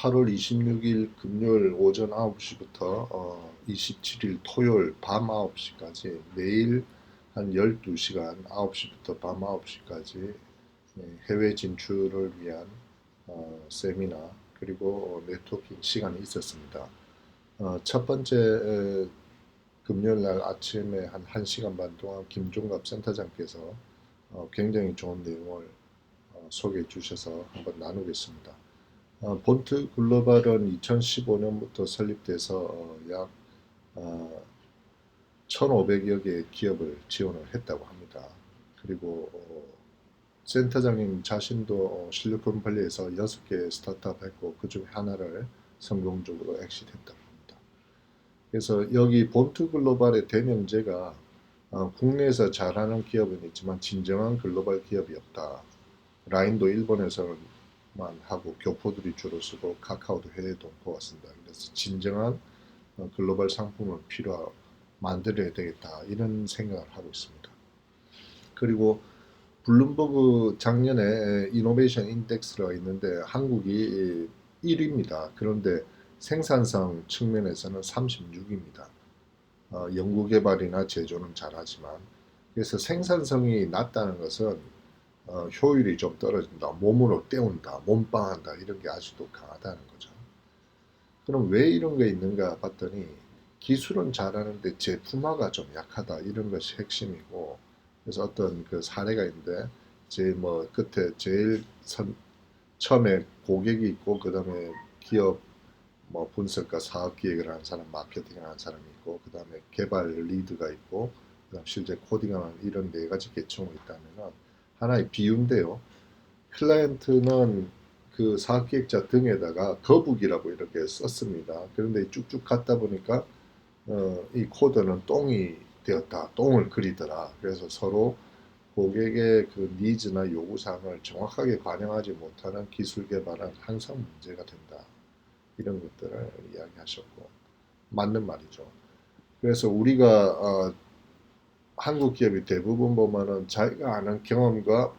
8월 26일 금요일 오전 9시부터 27일 토요일 밤 9시까지 매일 한 12시간 9시부터 밤 9시까지 해외 진출을 위한 세미나 그리고 네트워킹 시간이 있었습니다. 첫 번째 금요일 날 아침에 한 1시간 반 동안 김종갑 센터장께서 굉장히 좋은 내용을 소개해 주셔서 한번 나누겠습니다. 본트 글로벌은 2015년부터 설립돼서 약 1,500여 개의 기업을 지원을 했다고 합니다. 그리고 센터장님 자신도 실리콘 밸리에서 6개 스타트업 했고 그 중에 하나를 성공적으로 엑시트했다고 합니다. 그래서 여기 본트 글로벌의 대명제가 국내에서 잘하는 기업은 있지만 진정한 글로벌 기업이 없다. 라인도 일본에서만 하고 교포들이 주로 쓰고 카카오도 해외 동포가 쓴다. 그래서 진정한 글로벌 상품을 만들어야 되겠다 이런 생각을 하고 있습니다. 그리고 블룸버그 작년에 이노베이션 인덱스가 있는데 한국이 1위입니다. 그런데 생산성 측면에서는 36위입니다. 연구개발이나 제조는 잘하지만 그래서 생산성이 낮다는 것은 효율이 좀 떨어진다, 몸으로 때운다, 몸빵한다 이런 게 아직도 강하다는 거죠. 그럼 왜 이런 게 있는가 봤더니 기술은 잘하는데 제품화가 좀 약하다 이런 것이 핵심이고 그래서 어떤 그 사례가 있는데 뭐 끝에 처음에 고객이 있고 그 다음에 기업 뭐 분석과 사업 기획을 하는 사람, 마케팅을 하는 사람이 있고 그 다음에 개발 리드가 있고 그다음 실제 코딩하는 이런 네 가지 계층이 있다면은 하나의 비유인데요. 클라이언트는 그 사업기획자 등에다가 거북이라고 이렇게 썼습니다. 그런데 쭉쭉 갔다 보니까 이 코드는 똥이 되었다. 똥을 그리더라. 그래서 서로 고객의 그 니즈나 요구사항을 정확하게 반영하지 못하는 기술 개발은 항상 문제가 된다. 이런 것들을 이야기하셨고 맞는 말이죠. 그래서 우리가 한국 기업이 대부분 보면은 자기가 아는 경험과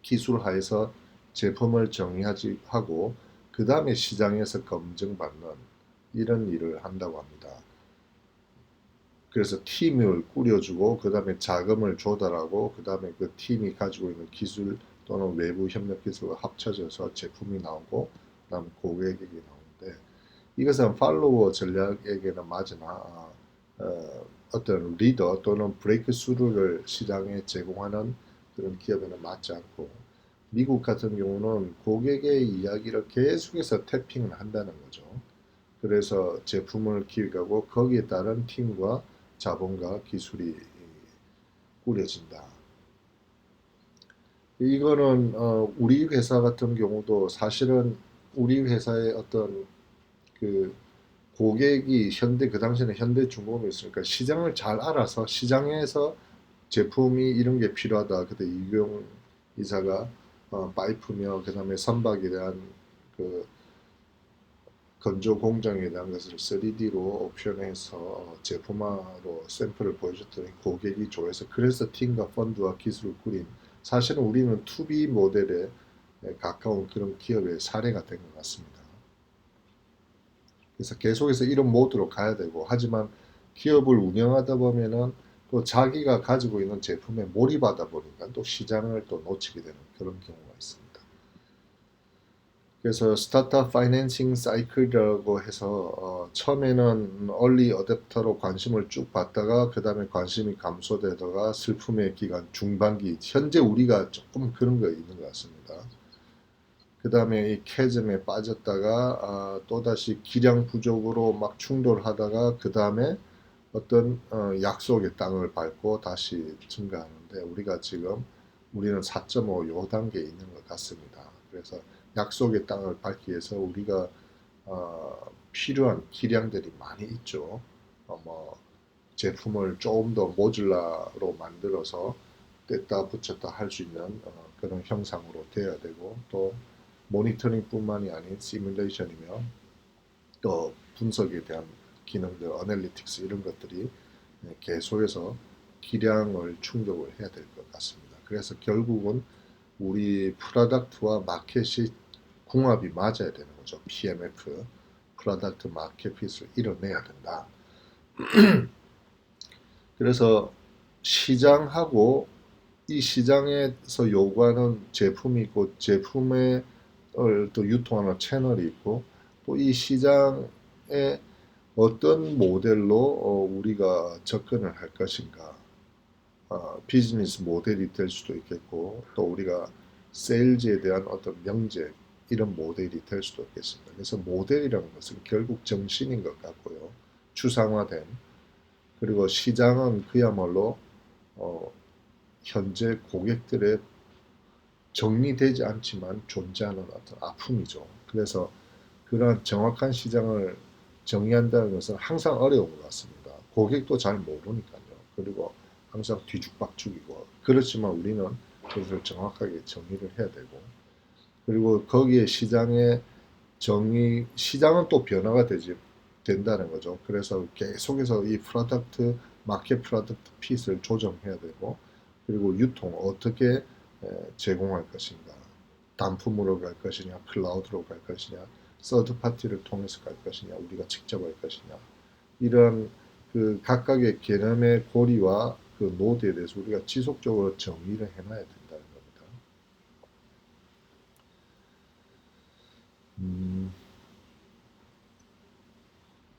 기술하에서 제품을 정의하지 하고 그 다음에 시장에서 검증받는 이런 일을 한다고 합니다. 그래서 팀을 꾸려주고 그 다음에 자금을 조달하고 그 다음에 그 팀이 가지고 있는 기술 또는 외부 협력 기술과 합쳐져서 제품이 나오고 그 다음 고객에게 나오는데 이것은 팔로워 전략에게는 맞으나 어떤 리더 또는 브레이크 스루를 시장에 제공하는 그런 기업에는 맞지 않고 미국 같은 경우는 고객의 이야기를 계속해서 태핑을 한다는 거죠. 그래서 제품을 기획하고 거기에 따른 팀과 자본과 기술이 꾸려진다. 이거는 우리 회사 같은 경우도 사실은 우리 회사의 어떤 그 고객이 그 당시에는 현대중공업이었으니까 시장을 잘 알아서 시장에서 제품이 이런 게 필요하다. 그때 이경 이사가 파이프며 그다음에 선박에 대한 그 건조 공정에 대한 것을 3D로 옵션해서 제품화로 샘플을 보여줬더니 고객이 좋아해서 그래서 팀과 펀드와 기술을 꾸린 사실은 우리는 2B 모델에 가까운 그런 기업의 사례가 된 것 같습니다. 그래서 계속해서 이런 모드로 가야 되고 하지만 기업을 운영하다 보면은 또 자기가 가지고 있는 제품에 몰입하다 보니까 또 시장을 또 놓치게 되는 그런 경우가 있습니다. 그래서 스타트업 파이낸싱 사이클이라고 해서 처음에는 얼리 어댑터로 관심을 쭉 받다가 그 다음에 관심이 감소되다가 슬픔의 기간 중반기 현재 우리가 조금 그런 거 있는 것 같습니다. 그 다음에 이 캐즘에 빠졌다가 또다시 기량 부족으로 막 충돌하다가 그 다음에 어떤 약속의 땅을 밟고 다시 증가하는데 우리는 4.5 요 단계에 있는 것 같습니다. 그래서 약속의 땅을 밟기 위해서 우리가 필요한 기량들이 많이 있죠. 뭐 제품을 조금 더 모듈라로 만들어서 뗐다 붙였다 할 수 있는 그런 형상으로 되어야 되고 또 모니터링뿐만이 아닌 시뮬레이션이며 또 분석에 대한 기능들, 어널리틱스 이런 것들이 계속해서 기량을 충족을 해야 될 것 같습니다. 그래서 결국은 우리 프로덕트와 마켓이 궁합이 맞아야 되는 거죠. PMF, 프로덕트 마켓 핏을 이뤄내야 된다. 그래서 시장하고 이 시장에서 요구하는 제품이 있고 제품의 또 유통하는 채널이 있고 또 이 시장에 어떤 모델로 우리가 접근을 할 것인가, 비즈니스 모델이 될 수도 있겠고 또 우리가 세일즈에 대한 어떤 명제 이런 모델이 될 수도 있겠습니다. 그래서 모델이라는 것은 결국 정신인 것 같고요. 추상화된, 그리고 시장은 그야말로 현재 고객들의 정리되지 않지만 존재하는 어떤 아픔이죠. 그래서 그러한 정확한 시장을 정의한다는 것은 항상 어려운 것 같습니다. 고객도 잘 모르니까요. 그리고 항상 뒤죽박죽이고, 그렇지만 우리는 그것을 정확하게 정의를 해야 되고, 그리고 거기에 시장의 시장은 또 변화가 된다는 거죠. 그래서 계속해서 이 프로덕트, 마켓 프로덕트 핏을 조정해야 되고, 그리고 유통 어떻게 제공할 것인가, 단품으로 갈 것이냐, 클라우드로 갈 것이냐, 서드 파티를 통해서 갈 것이냐, 우리가 직접 할 것이냐, 이런 그 각각의 개념의 고리와 그 노드에 대해서 우리가 지속적으로 정의를 해놔야 된다는 겁니다.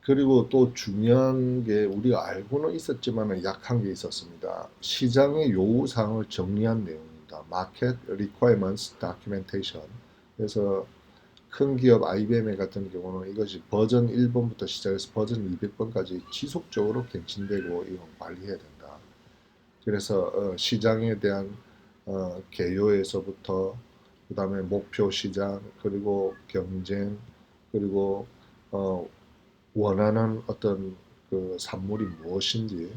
그리고 또 중요한 게 우리가 알고는 있었지만 약한 게 있었습니다. 시장의 요구사항을 정리한 내용입니다. Market Requirements Documentation. 그래서 큰 기업 IBM 같은 경우는 이것이 버전 1번부터 시작해서 버전 200번까지 지속적으로 갱신되고 이건 관리해야 된다. 그래서 시장에 대한 개요에서부터 그 다음에 목표 시장, 그리고 경쟁, 그리고 원하는 어떤 그 산물이 무엇인지,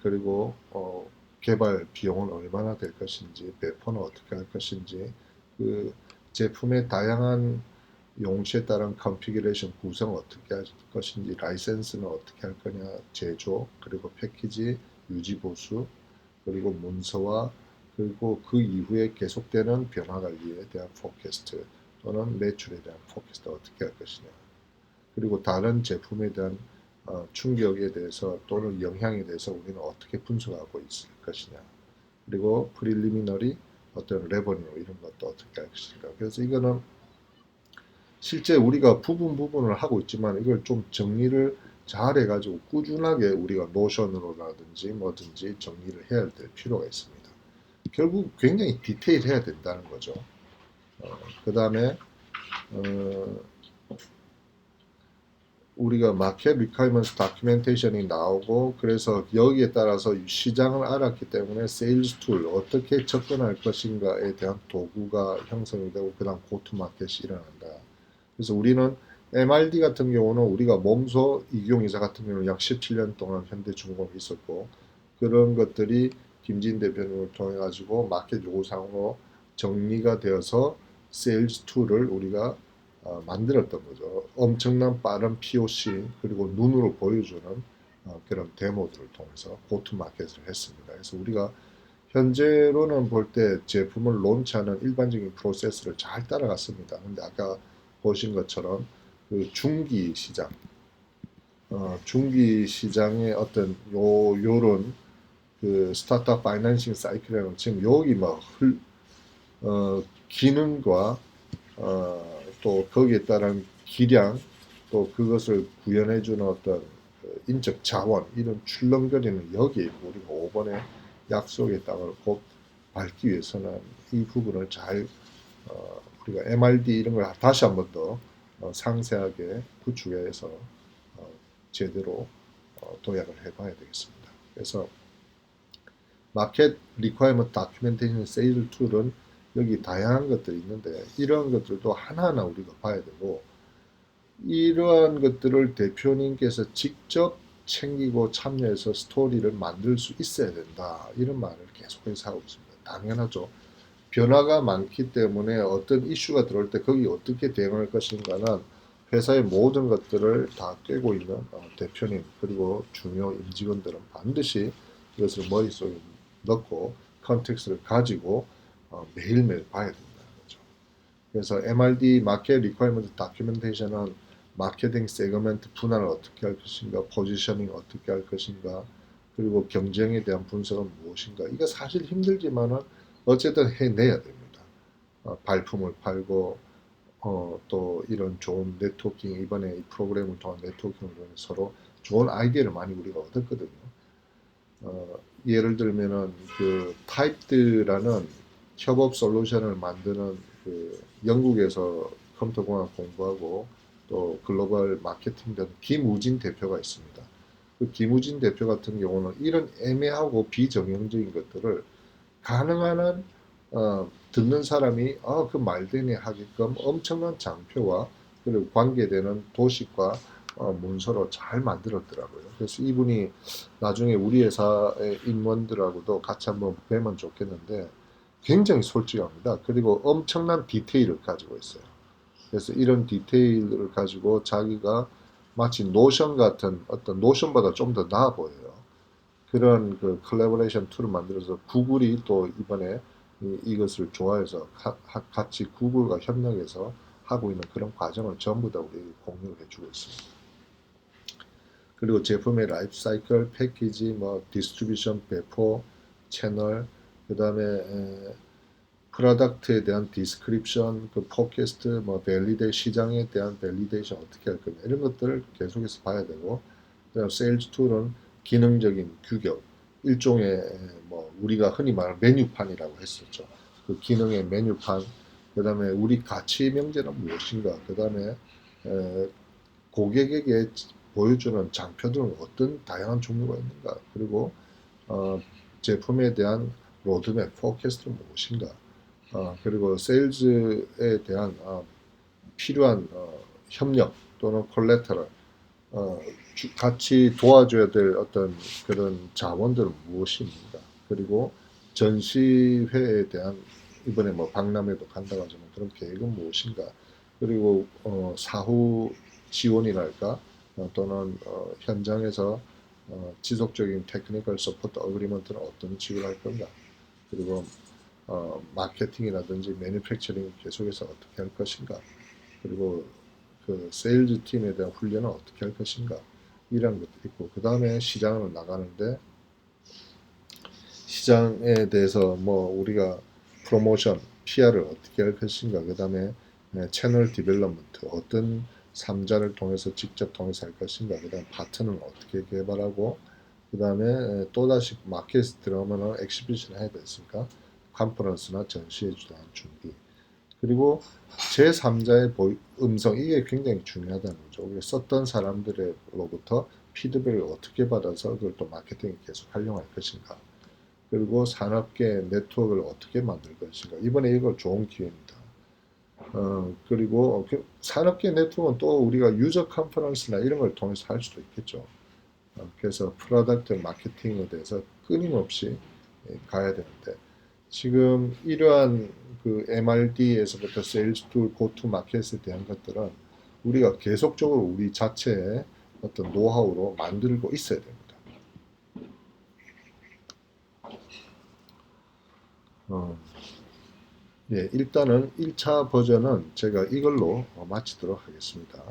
그리고 개발 비용은 얼마나 될 것인지, 배포는 어떻게 할 것인지, 그 제품의 다양한 용시에 따른 컨피규레이션 구성 어떻게 할 것인지, 라이센스는 어떻게 할 거냐, 제조, 그리고 패키지, 유지 보수, 그리고 문서화, 그리고 그 이후에 계속되는 변화 관리에 대한 포캐스트 또는 매출에 대한 포캐스트 어떻게 할 것이냐, 그리고 다른 제품에 대한 충격에 대해서 또는 영향에 대해서 우리는 어떻게 분석하고 있을 것이냐, 그리고 프릴리미너리 어떤 레버뉴 이런 것도 어떻게 할 것인가. 그래서 이거는 실제 우리가 부분을 하고 있지만 이걸 좀 정리를 잘 해가지고 꾸준하게 우리가 노션으로라든지 뭐든지 정리를 해야 될 필요가 있습니다. 결국 굉장히 디테일해야 된다는 거죠. 그 다음에 우리가 마켓 리퀘어먼트 다큐멘테이션이 나오고, 그래서 여기에 따라서 시장을 알았기 때문에 세일즈 툴 어떻게 접근할 것인가에 대한 도구가 형성이 되고 그 다음 고투마켓이 일어난다. 그래서 우리는 MRD 같은 경우는 우리가 몸소 이경이사 같은 경우는 약 17년 동안 현대중공업에 있었고, 그런 것들이 김진 대표님을 통해 가지고 마켓 요구사항으로 정리가 되어서 세일즈 툴을 우리가 만들었던 거죠. 엄청난 빠른 POC 그리고 눈으로 보여주는 그런 데모들을 통해서 고투마켓을 했습니다. 그래서 우리가 현재로는 볼 때 제품을 론치하는 일반적인 프로세스를 잘 따라갔습니다. 근데 아까 보신 것처럼 그 중기 시장의 어떤 요런 그 스타트업 파이낸싱 사이클이라는 지금 여기 막 기능과 또 거기에 따른 기량, 또 그것을 구현해주는 어떤 인적 자원, 이런 출렁거리는 여기에 우리가 5번의 약속의 땅을 곧 밟기 위해서는 이 부분을 잘 우리가 MRD 이런 걸 다시 한 번 더 상세하게 구축해서 제대로 도약을 해봐야 되겠습니다. 그래서 마켓 리퀘어먼트 다큐멘테이션 세일 툴은 여기 다양한 것들이 있는데 이러한 것들도 하나하나 우리가 봐야 되고, 이러한 것들을 대표님께서 직접 챙기고 참여해서 스토리를 만들 수 있어야 된다, 이런 말을 계속해서 하고 있습니다. 당연하죠. 변화가 많기 때문에 어떤 이슈가 들어올 때 거기 어떻게 대응할 것인가는 회사의 모든 것들을 다 꿰고 있는 대표님 그리고 중요 임직원들은 반드시 이것을 머릿속에 넣고 컨텍스트를 가지고 매일매일 봐야 된다는 거죠. 그래서 MRD 마켓 리퀘어먼트 다큐멘테이션은 마케팅 세그먼트 분할을 어떻게 할 것인가, 포지셔닝 어떻게 할 것인가, 그리고 경쟁에 대한 분석은 무엇인가. 이거 사실 힘들지만은 어쨌든 해내야 됩니다. 발품을 팔고 또 이런 좋은 네트워킹, 이번에 이 프로그램을 통한 네트워킹을 통해 서로 좋은 아이디어를 많이 우리가 얻었거든요. 예를 들면은 그 타입드라는 협업 솔루션을 만드는 그 영국에서 컴퓨터공학 공부하고 또 글로벌 마케팅 된 김우진 대표가 있습니다. 그 김우진 대표 같은 경우는 이런 애매하고 비정형적인 것들을 가능한 한 듣는 사람이 그 말되네 하게끔 엄청난 장표와 그리고 관계되는 도식과 문서로 잘 만들었더라고요. 그래서 이분이 나중에 우리 회사의 임원들하고도 같이 한번 뵈면 좋겠는데 굉장히 솔직합니다. 그리고 엄청난 디테일을 가지고 있어요. 그래서 이런 디테일을 가지고 자기가 마치 노션 같은 어떤 노션보다 좀 더 나아 보여요. 그런 그 컬래버레이션 툴을 만들어서 구글이 또 이번에 이것을 좋아해서 같이 구글과 협력해서 하고 있는 그런 과정을 전부 다 우리 공유를 해주고 있습니다. 그리고 제품의 라이프 사이클, 패키지, 뭐 디스트리뷰션, 배포, 채널, 그 다음에 프로덕트에 대한 디스크립션, 그 포캐스트, 뭐 밸리데 시장에 대한 밸리데이션 어떻게 할 거냐 이런 것들을 계속해서 봐야 되고, 그다음 세일즈 툴은 기능적인 규격, 일종의 뭐 우리가 흔히 말하는 메뉴판이라고 했었죠. 그 기능의 메뉴판, 그다음에 우리 가치 명제는 무엇인가, 그다음에 고객에게 보여주는 장표들은 어떤 다양한 종류가 있는가, 그리고 어, 제품에 대한 로드맵, 포캐스트는 무엇인가, 그리고 세일즈에 대한 필요한 협력 또는 콜레터럴, 같이 도와줘야 될 어떤 그런 자원들은 무엇입니까? 그리고 전시회에 대한 이번에 뭐 박람회도 간다고 하지만 그런 계획은 무엇인가? 그리고 사후 지원이랄까, 또는 현장에서 지속적인 테크니컬 서포트 어그리먼트는 어떤 식으로 할 건가? 그리고 마케팅이라든지 매니팩처링 계속해서 어떻게 할 것인가? 그리고 그 세일즈 팀에 대한 훈련은 어떻게 할 것인가? 이런 것도 있고, 그 다음에 시장으로 나가는데 시장에 대해서 뭐 우리가 프로모션, PR을 어떻게 할 것인가, 그 다음에 채널 디벨롭먼트, 어떤 삼자를 통해서 직접 통해서 할 것인가, 그 다음 파트너는 어떻게 개발하고, 그 다음에 또다시 마켓에 들어가면 엑시비션 해야 되니까 컨퍼런스나 전시회 주도한 준비, 그리고 제3자의 음성, 이게 굉장히 중요하다는 거죠. 우리가 썼던 사람들로부터 피드백을 어떻게 받아서 그걸 또 마케팅에 계속 활용할 것인가, 그리고 산업계 네트워크를 어떻게 만들 것인가. 이번에 이거 좋은 기회입니다. 그리고 산업계 네트워크는 또 우리가 유저 컨퍼런스나 이런 걸 통해서 할 수도 있겠죠. 그래서 프로덕트 마케팅에 대해서 끊임없이 가야 되는데, 지금 이러한 그 MRD에서부터 세일즈 툴, 고투 마켓에 대한 것들은 우리가 계속적으로 우리 자체의 어떤 노하우로 만들고 있어야 됩니다. 어, 예, 일단은 1차 버전은 제가 이걸로 마치도록 하겠습니다.